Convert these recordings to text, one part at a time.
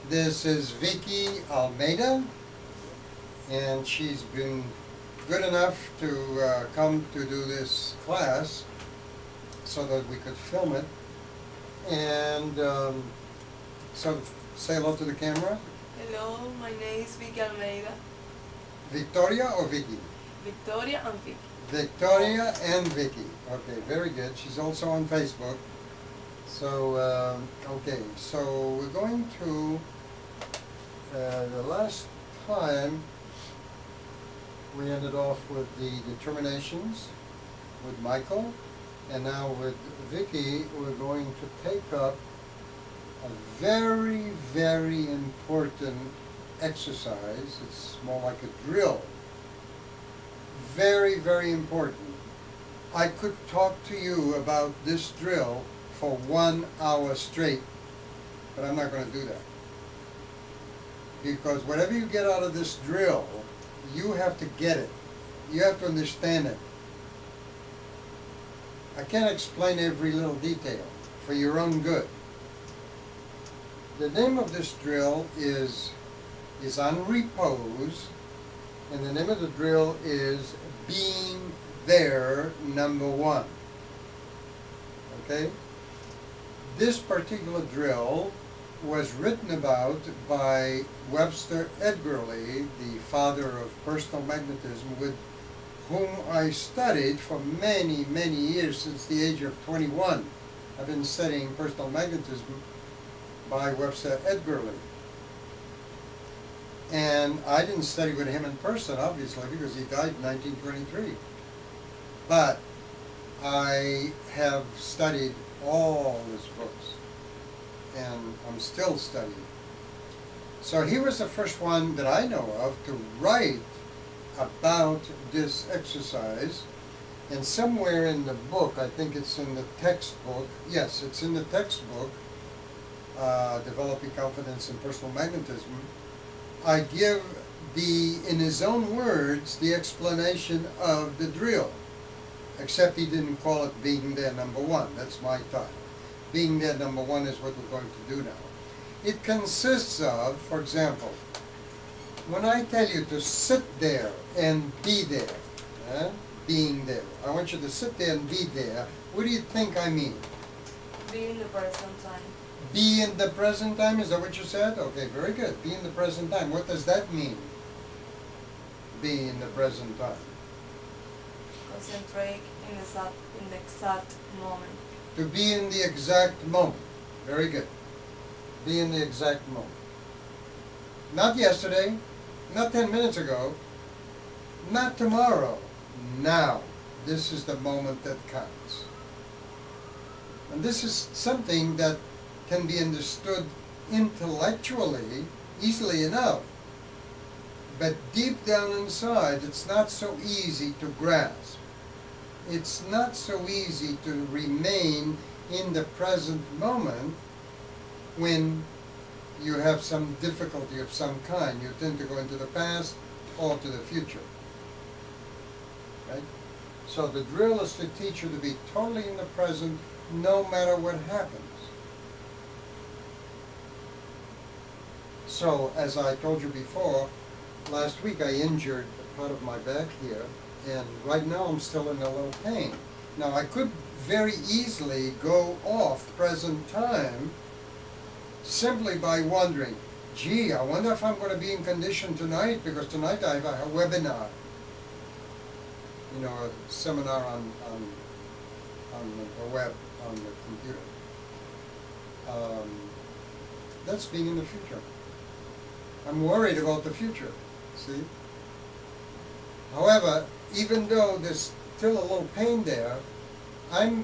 This is Vicky Almeida, and she's been good enough to come to do this class so that we could film it. And so say hello to the camera. Hello, my name is Vicky Almeida. Victoria or Vicky? Victoria and Vicky. Victoria and Vicky. Okay, very good. She's also on Facebook. So, okay, so we're going to, the last time we ended off with the determinations with Michael, and now with Vicky we're going to take up a very, very important exercise. It's more like a drill. Very, very important. I could talk to you about this drill for 1 hour straight, but I'm not going to do that. Because whatever you get out of this drill, you have to get it. You have to understand it. I can't explain every little detail for your own good. The name of this drill is on repose, and the name of the drill is being there, number one. Okay? This particular drill was written about by Webster Edgerly, the father of personal magnetism, with whom I studied for many, many years, since the age of 21. I've been studying personal magnetism by Webster Edgerly. And I didn't study with him in person, obviously, because he died in 1923. But I have studied all his books, and I'm still studying. So he was the first one that I know of to write about this exercise. And somewhere in the book, I think it's in the textbook, yes, it's in the textbook, Developing Confidence in Personal Magnetism, I give in his own words, the explanation of the drill. Except he didn't call it being there number one. That's my title. Being there number one is what we're going to do now. It consists of, for example, when I tell you to sit there and be there, being there. I want you to sit there and be there. What do you think I mean? Be in the present time. Be in the present time, is that what you said? Okay, very good. Be in the present time. What does that mean? Be in the present time. Concentrate in the exact moment. To be in the exact moment. Very good. Be in the exact moment. Not yesterday, not 10 minutes ago, not tomorrow. Now. This is the moment that counts. And this is something that can be understood intellectually easily enough. But deep down inside, it's not so easy to grasp. It's not so easy to remain in the present moment when you have some difficulty of some kind. You tend to go into the past or to the future. Right? So the drill is to teach you to be totally in the present no matter what happens. So, as I told you before, last week I injured part of my back here, and right now I'm still in a little pain. Now I could very easily go off present time simply by wondering, gee, I wonder if I'm going to be in condition tonight, because tonight I have a webinar, you know, a seminar on the web, on the computer. That's being in the future. I'm worried about the future, see? However, even though there's still a little pain there, I'm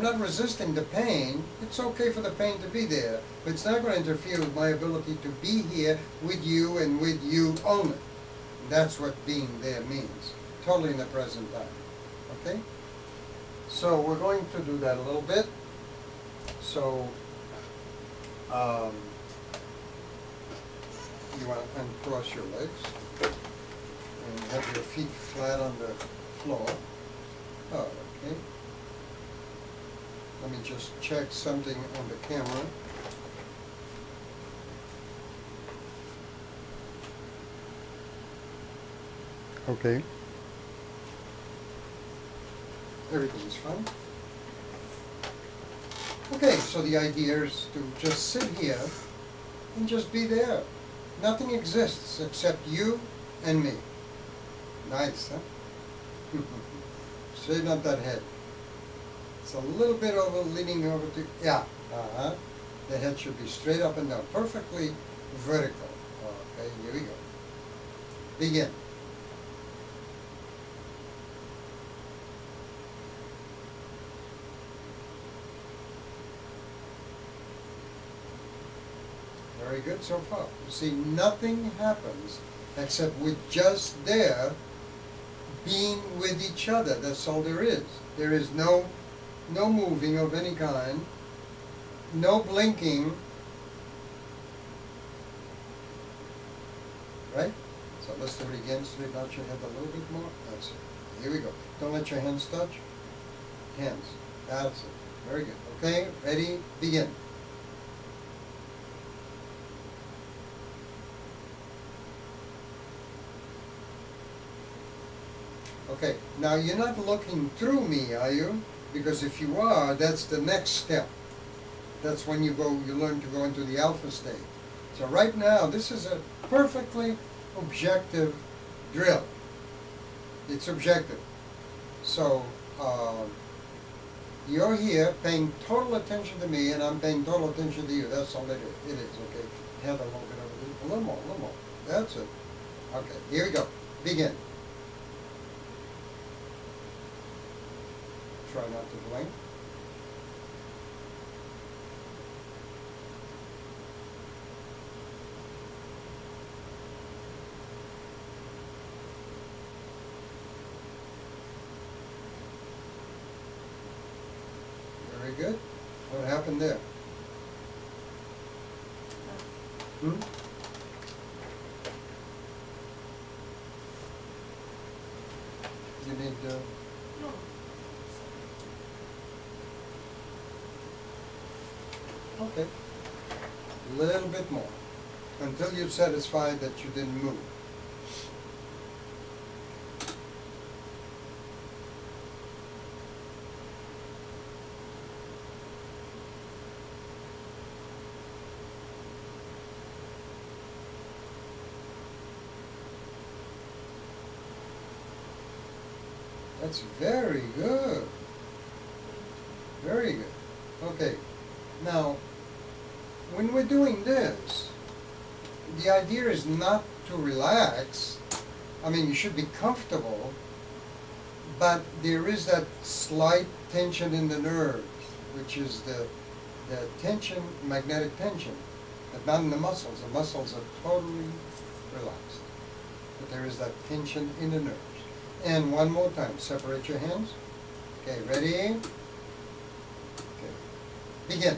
not resisting the pain. It's okay for the pain to be there, but it's not going to interfere with my ability to be here with you and with you only. That's what being there means. Totally in the present time. Okay? So we're going to do that a little bit. So you want to uncross your legs and have your feet flat on the floor. Oh, okay. Let me just check something on the camera. Okay. Everything's fine. Okay, so the idea is to just sit here and just be there. Nothing exists except you and me. Nice, huh? Straighten up that head. It's a little bit over, leaning over to, yeah, uh-huh. The head should be straight up and down, perfectly vertical. Okay, here we go. Begin. Very good so far. You see, nothing happens except we're just there being with each other. That's all there is. There is no moving of any kind, no blinking, right? So let's do it again. Straighten out your head a little bit more. That's it. Here we go. Don't let your hands touch. Hands. That's it. Very good. Okay, ready, begin. Okay, now you're not looking through me, are you? Because if you are, that's the next step. That's when you learn to go into the alpha state. So right now, this is a perfectly objective drill. It's objective. So you're here paying total attention to me, and I'm paying total attention to you. That's all it is, okay? Head a little bit over there. A little more, a little more. That's it. Okay, here we go. Begin. Try not to blink. Very good. What happened there? Hmm? You need No. okay. A little bit more. Until you're satisfied that you didn't move. That's very good. Very good. Okay. Now, when we're doing this, the idea is not to relax. I mean, you should be comfortable, but there is that slight tension in the nerves, which is the tension, magnetic tension, but not in the muscles. The muscles are totally relaxed. But there is that tension in the nerves. And one more time, separate your hands. Okay, ready? Okay. Begin.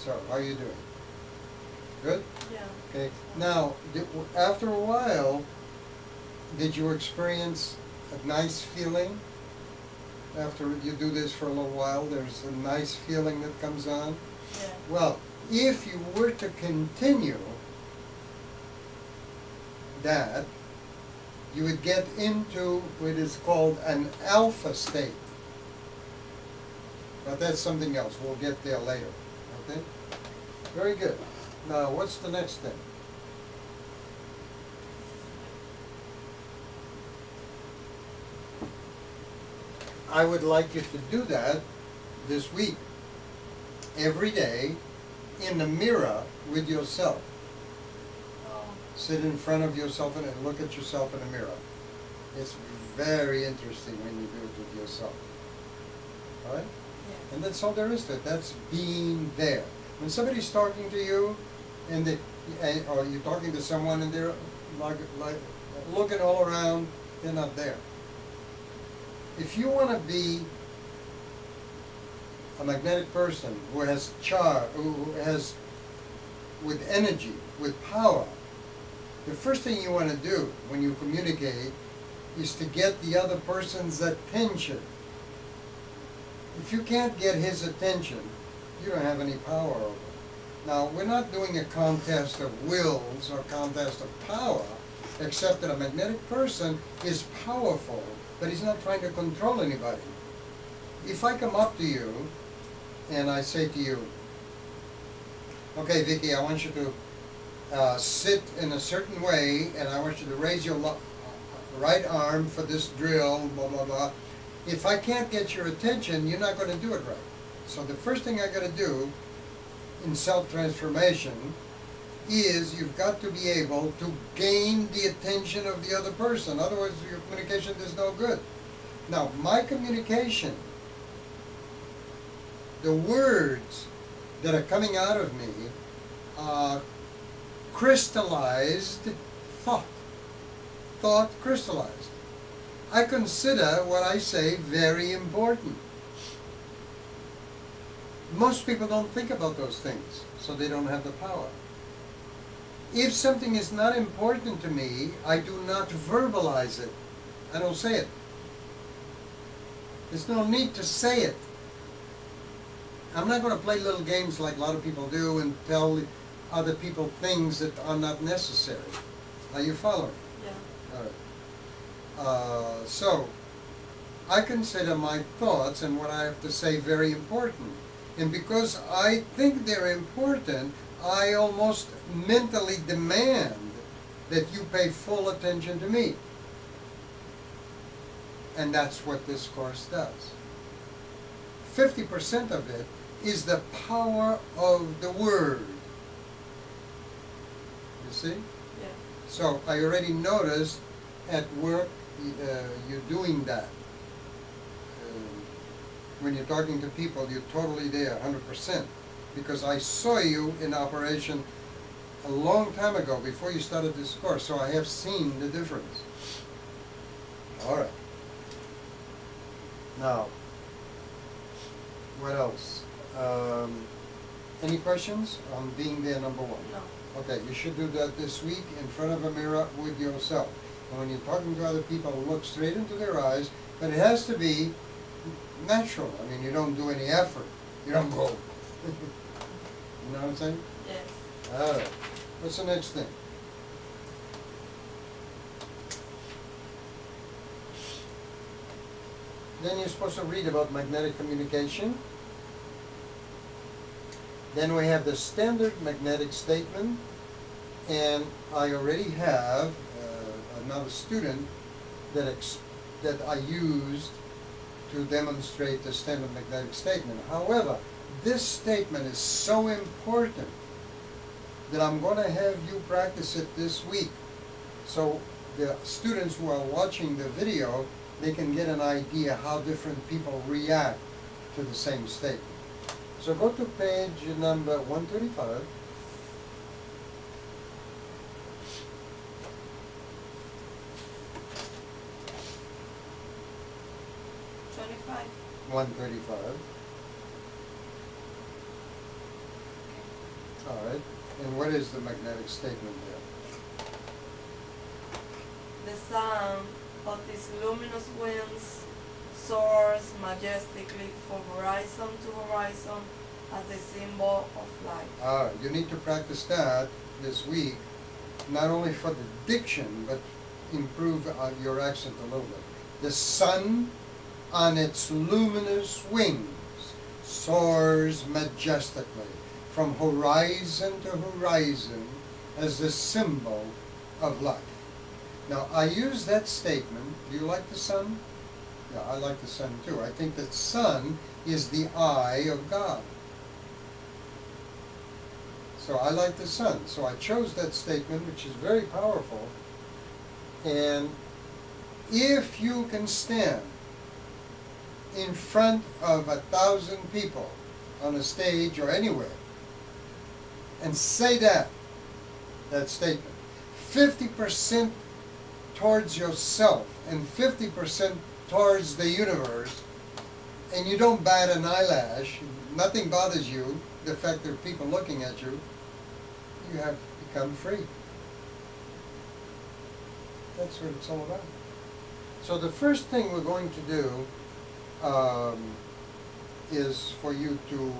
So, how are you doing? Good? Yeah. Okay. Now, after a while, did you experience a nice feeling? After you do this for a little while, there's a nice feeling that comes on? Yeah. Well, if you were to continue that, you would get into what is called an alpha state. But that's something else. We'll get there later. Okay? Very good. Now, what's the next thing? I would like you to do that this week. Every day, in the mirror with yourself. Oh. Sit in front of yourself and look at yourself in the mirror. It's very interesting when you do it with yourself. All right? Yes. And that's all there is to it. That's being there. When somebody's talking to you, or you're talking to someone and they're like looking all around, they're not there. If you want to be a magnetic person who has who has, with energy, with power, the first thing you want to do when you communicate is to get the other person's attention. If you can't get his attention, you don't have any power over him. Now, we're not doing a contest of wills or contest of power, except that a magnetic person is powerful, but he's not trying to control anybody. If I come up to you and I say to you, okay, Vicky, I want you to sit in a certain way, and I want you to raise your right arm for this drill, blah, blah, blah. If I can't get your attention, you're not going to do it right. So the first thing I got to do in self-transformation is you've got to be able to gain the attention of the other person. Otherwise, your communication is no good. Now, my communication, the words that are coming out of me are crystallized thought. Thought crystallized. I consider what I say very important. Most people don't think about those things, so they don't have the power. If something is not important to me, I do not verbalize it. I don't say it. There's no need to say it. I'm not going to play little games like a lot of people do and tell other people things that are not necessary. Are you following? Yeah. All right. So, I consider my thoughts and what I have to say very important. And because I think they're important, I almost mentally demand that you pay full attention to me. And that's what this course does. 50% of it is the power of the word. You see? Yeah. So I already noticed at work you're doing that. When you're talking to people, you're totally there, 100%. Because I saw you in operation a long time ago, before you started this course, so I have seen the difference. All right. Now, what else? Any questions on being there, number one? No. Okay, you should do that this week in front of a mirror with yourself. And when you're talking to other people, look straight into their eyes, but it has to be natural. I mean, you don't do any effort. You don't go. You know what I'm saying? Yes. All right. What's the next thing? Then you're supposed to read about magnetic communication. Then we have the standard magnetic statement. And I already have another student that I used to demonstrate the standard magnetic statement. However, this statement is so important that I'm going to have you practice it this week. So the students who are watching the video, they can get an idea how different people react to the same statement. So go to page number 135. $25. 135. All right. And what is the magnetic statement there? The sun of these luminous winds soars majestically from horizon to horizon as the symbol of life. You need to practice that this week, not only for the diction, but improve your accent a little bit. The sun on its luminous wings soars majestically from horizon to horizon as the symbol of life. Now, I use that statement. Do you like the sun? Yeah, I like the sun too. I think that sun is the eye of God. So I like the sun. So I chose that statement, which is very powerful. And if you can stand in front of 1,000 people on a stage or anywhere and say that statement, 50% towards yourself and 50% towards the universe, and you don't bat an eyelash, nothing bothers you, the fact there are people looking at you, you have become free. That's what it's all about. So the first thing we're going to do is for you to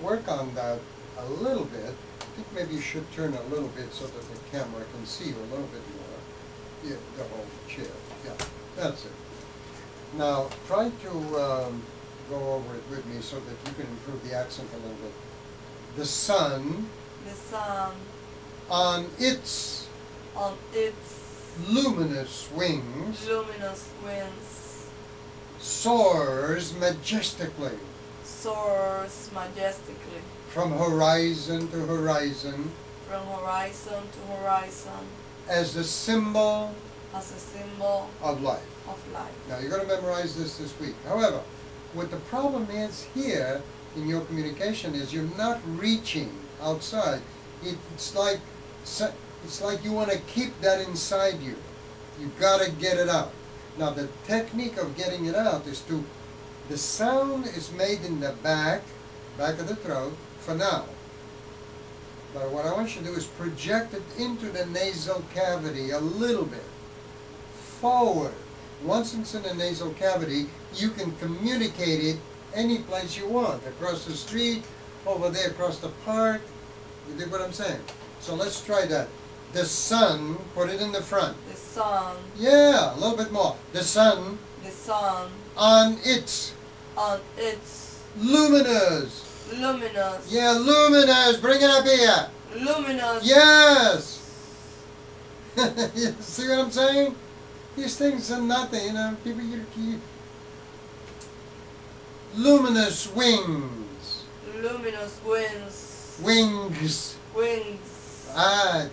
work on that a little bit. I think maybe you should turn a little bit so that the camera can see you a little bit more. Yeah, the whole chair. Yeah, that's it. Now try to go over it with me so that you can improve the accent a little bit. The sun. The sun. On its luminous wings. Luminous wings. Soars majestically. Soars majestically. From horizon to horizon. From horizon to horizon. As the symbol. As a symbol of life. Of life. Now you're going to memorize this week. However, what the problem is here in your communication is you're not reaching outside. It's like you want to keep that inside you. You've got to get it out. Now the technique of getting it out is the sound is made in the back of the throat for now. But what I want you to do is project it into the nasal cavity a little bit. Forward. Once it's in the nasal cavity, you can communicate it any place you want. Across the street, over there across the park. You dig what I'm saying? So let's try that. The sun, put it in the front. The sun. Yeah, a little bit more. The sun. The sun. On its. On its. Luminous. Luminous. Yeah, luminous. Bring it up here. Luminous. Yes. You see what I'm saying? These things are nothing, you know. People, luminous wings. Luminous wings. Wings. Wings.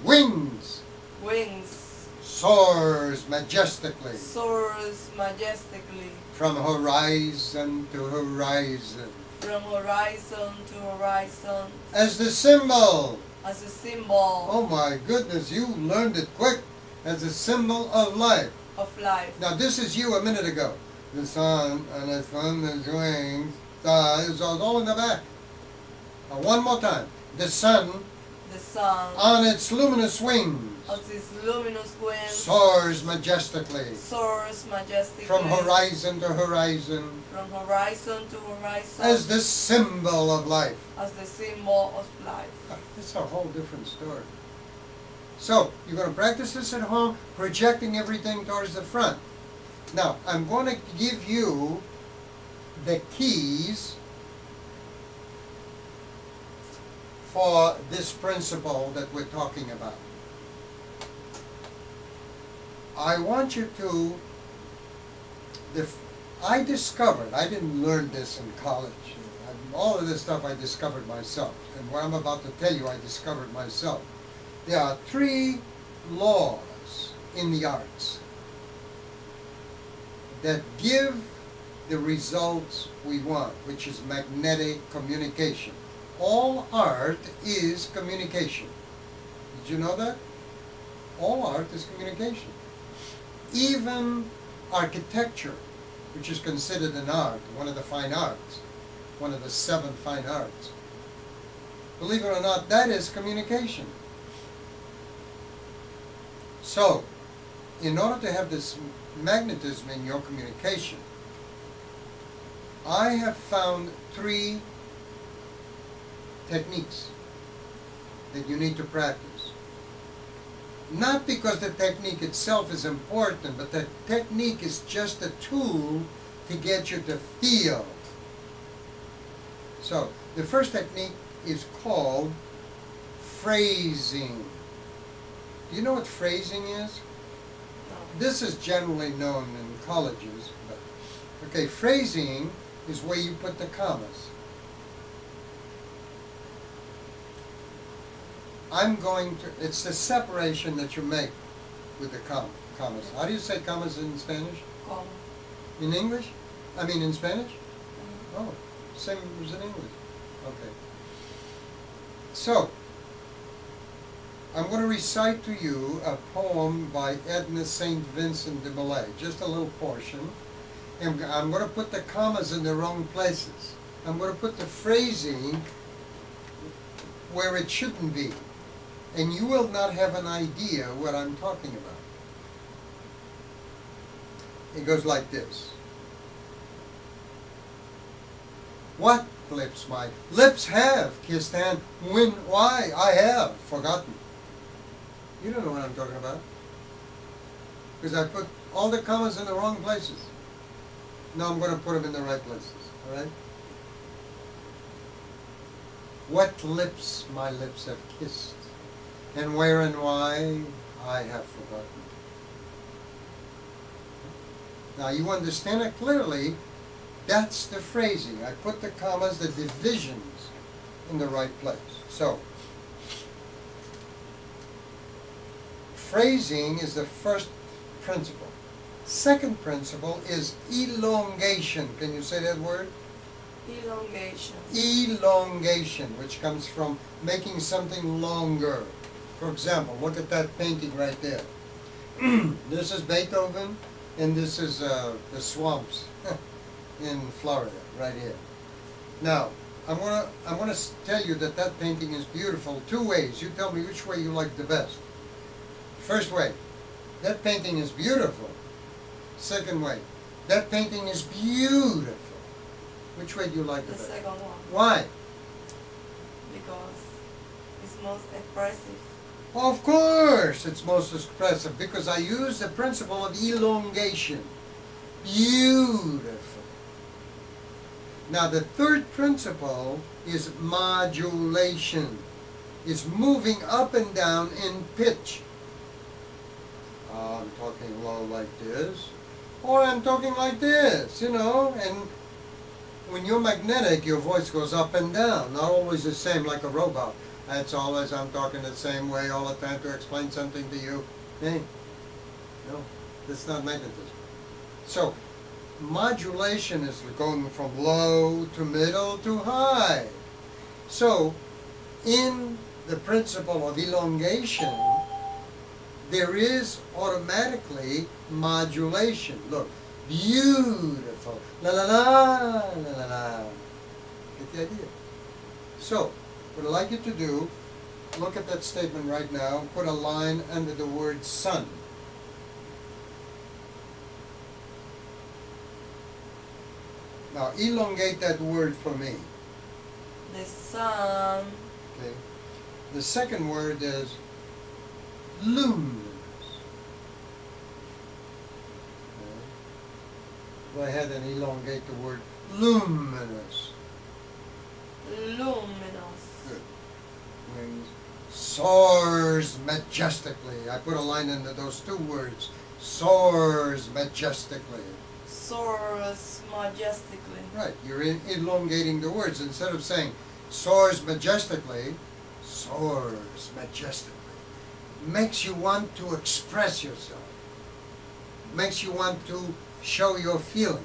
Wings. Wings. Soars majestically. Soars majestically. From horizon to horizon. From horizon to horizon. As the symbol. As a symbol. Oh my goodness, you learned it quick. As a symbol of life. Of life. Now this is you a minute ago. The sun and the sun's wings. It was all in the back. One more time. The sun. The sun. On its luminous wings. On its luminous wings. Soars majestically. Soars majestically. From horizon to horizon. From horizon to horizon. As the symbol of life. As the symbol of life. It's a whole different story. So, you're going to practice this at home, projecting everything towards the front. Now, I'm going to give you the keys for this principle that we're talking about. I want you to, I discovered, I didn't learn this in college. All of this stuff I discovered myself. And what I'm about to tell you, I discovered myself. There are 3 laws in the arts that give the results we want, which is magnetic communication. All art is communication. Did you know that? All art is communication. Even architecture, which is considered an art, one of the fine arts, one of the 7 fine arts. Believe it or not, that is communication. So, in order to have this magnetism in your communication, I have found 3 techniques that you need to practice. Not because the technique itself is important, but the technique is just a tool to get you to feel. So, the first technique is called phrasing. Do you know what phrasing is? This is generally known in colleges, but okay, phrasing is where you put the commas. It's the separation that you make with the commas. How do you say commas in Spanish? Comma. In English? I mean in Spanish? Oh, same as in English. Okay. So, I'm going to recite to you a poem by Edna St. Vincent de Millay, just a little portion. And I'm going to put the commas in the wrong places. I'm going to put the phrasing where it shouldn't be. And you will not have an idea what I'm talking about. It goes like this. What lips my lips have kissed and when why I have forgotten. You don't know what I'm talking about. Because I put all the commas in the wrong places. Now I'm going to put them in the right places. Alright? What lips my lips have kissed, and where and why I have forgotten. Now you understand it clearly. That's the phrasing. I put the commas, the divisions, in the right place. So, phrasing is the first principle. Second principle is elongation. Can you say that word? Elongation. Elongation, which comes from making something longer. For example, look at that painting right there. This is Beethoven, and this is the swamps in Florida, right here. Now, I'm gonna tell you that that painting is beautiful two ways. You tell me which way you like the best. First way, that painting is beautiful. Second way, that painting is beautiful. Which way do you like the best? The second one. Why? Because it's most expressive. Of course, it's most expressive because I use the principle of elongation. Beautiful. Now the third principle is modulation. It's moving up and down in pitch. I'm talking low like this, or I'm talking like this, you know, and when you're magnetic, your voice goes up and down, not always the same like a robot. That's always, I'm talking the same way all the time to explain something to you. Hey, no, that's not magnetism. So, modulation is going from low to middle to high. So, in the principle of elongation, there is automatically modulation. Look, beautiful, la la la, la la la. Get the idea? So, what I'd like you to do, look at that statement right now, put a line under the word sun. Now, elongate that word for me. The sun. Okay. The second word is luminous. Go ahead and elongate the word luminous. Luminous. Good. Wings. Soars majestically. I put a line under those two words. Soars majestically. Soars majestically. Right. You're elongating the words. Instead of saying soars majestically, soars majestically. Makes you want to express yourself. Makes you want to show your feelings.